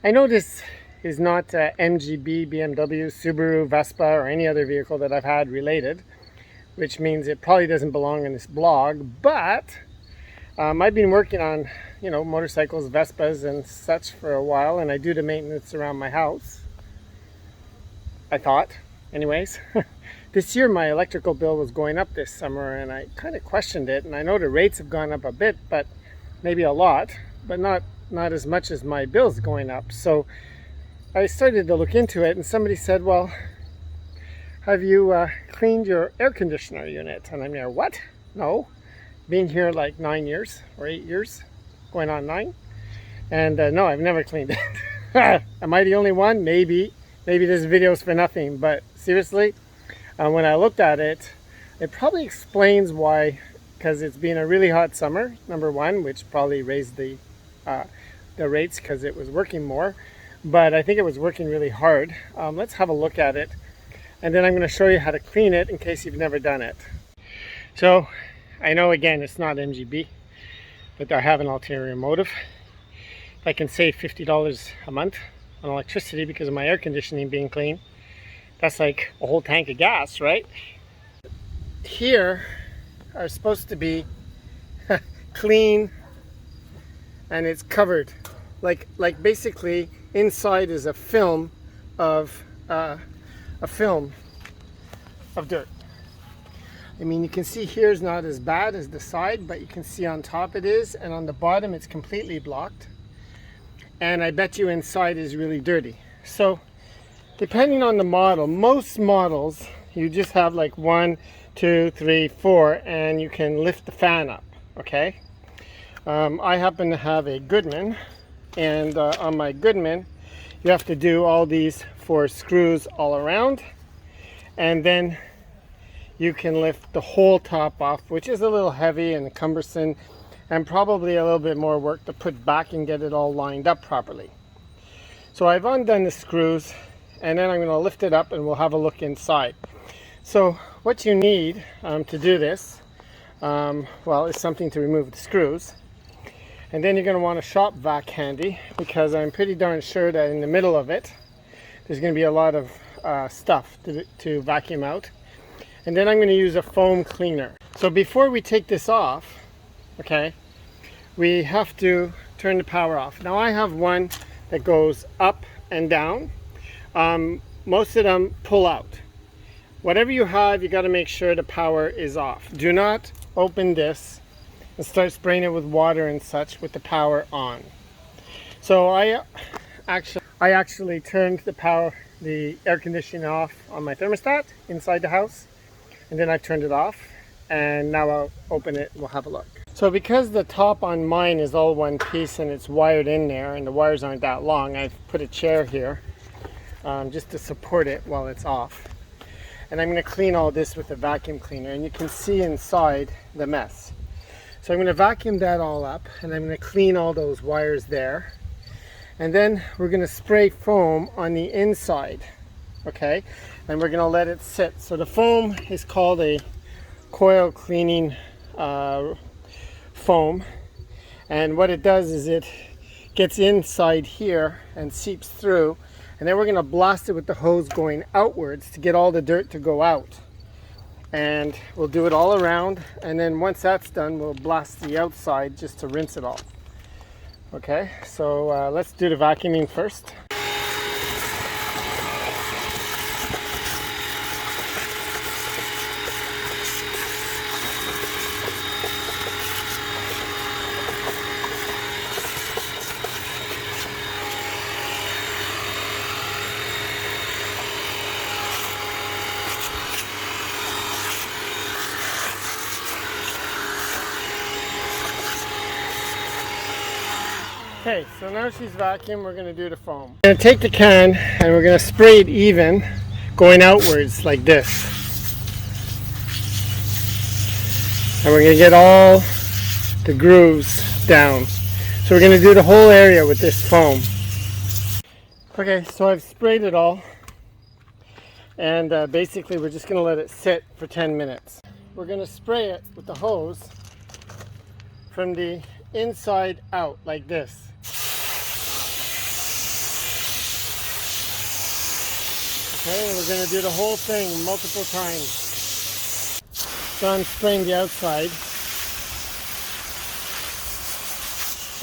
I know this is not MGB, BMW, Subaru, Vespa, or any other vehicle that I've had related, which means it probably doesn't belong in this blog, but I've been working on, motorcycles, Vespas and such for a while, and I do the maintenance around my house. I thought, anyways. This year my electrical bill was going up this summer, and I kind of questioned it, and I know the rates have gone up a bit, but maybe a lot, but not as much as my bill's going up. So I started to look into it, and somebody said, well, have you cleaned your air conditioner unit? And I'm there, what? No. Been here like 9 years or 8 years, going on 9. And no, I've never cleaned it. Am I the only one? Maybe this video's for nothing, but seriously, when I looked at it, it probably explains why, because it's been a really hot summer, number one, which probably raised the rates because it was working more, but I think it was working really hard. Let's have a look at it, and then I'm going to show you how to clean it in case you've never done it. So I know, again, it's not MGB, but I have an ulterior motive. If I can save $50 a month on electricity because of my air conditioning being clean, that's like a whole tank of gas, right? Here are supposed to be clean, and it's covered like basically inside is a film of dirt. I mean, you can see here's not as bad as the side, but you can see on top it is, and on the bottom it's completely blocked, and I bet you inside is really dirty. So depending on the model, most models you just have like 1, 2, 3, 4, and you can lift the fan up. Okay, I happen to have a Goodman, and on my Goodman you have to do all these 4 screws all around, and then you can lift the whole top off, which is a little heavy and cumbersome and probably a little bit more work to put back and get it all lined up properly. So I've undone the screws, and then I'm going to lift it up and we'll have a look inside. So what you need to do this, well, is something to remove the screws. And then you're going to want a shop vac handy, because I'm pretty darn sure that in the middle of it there's going to be a lot of stuff to vacuum out. And then I'm going to use a foam cleaner. So before we take this off, okay, we have to turn the power off. Now I have one that goes up and down. Most of them pull out. Whatever you have, you got to make sure the power is off. Do not open this and start spraying it with water and such with the power on. So I actually turned the air conditioning off on my thermostat inside the house, and then I've turned it off, and now I'll open it and we'll have a look. So because the top on mine is all one piece and it's wired in there and the wires aren't that long, I've put a chair here just to support it while it's off. And I'm going to clean all this with a vacuum cleaner, and you can see inside the mess. So I'm going to vacuum that all up, and I'm going to clean all those wires there. And then we're going to spray foam on the inside, okay? And we're going to let it sit. So the foam is called a coil cleaning foam. And what it does is it gets inside here and seeps through. And then we're going to blast it with the hose going outwards to get all the dirt to go out. And we'll do it all around, and then once that's done, we'll blast the outside just to rinse it off. Okay, so let's do the vacuuming first. Okay, so now she's vacuumed, we're going to do the foam. We're going to take the can and we're going to spray it even, going outwards like this. And we're going to get all the grooves down. So we're going to do the whole area with this foam. Okay, so I've sprayed it all. And basically we're just going to let it sit for 10 minutes. We're going to spray it with the hose from the inside out like this. Okay, and we're going to do the whole thing multiple times. So I'm spraying the outside.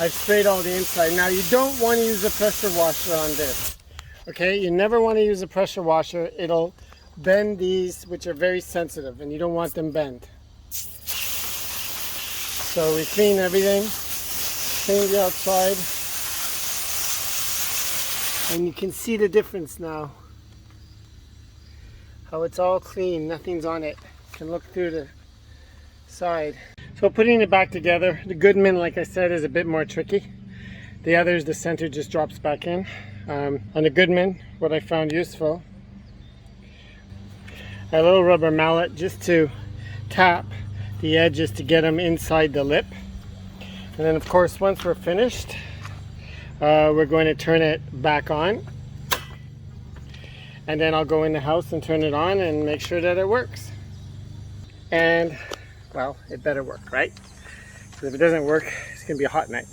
I've sprayed all the inside. Now you don't want to use a pressure washer on this. Okay, you never want to use a pressure washer. It'll bend these, which are very sensitive, and you don't want them bent. So we clean everything, clean the outside, and you can see the difference now. How it's all clean, nothing's on it. You can look through the side. So putting it back together, the Goodman, like I said, is a bit more tricky. The others, the center just drops back in. On the Goodman, what I found useful, a little rubber mallet just to tap the edges to get them inside the lip. And then of course, once we're finished, we're going to turn it back on. And then I'll go in the house and turn it on and make sure that it works. And, well, it better work, right? Because if it doesn't work, it's going to be a hot night.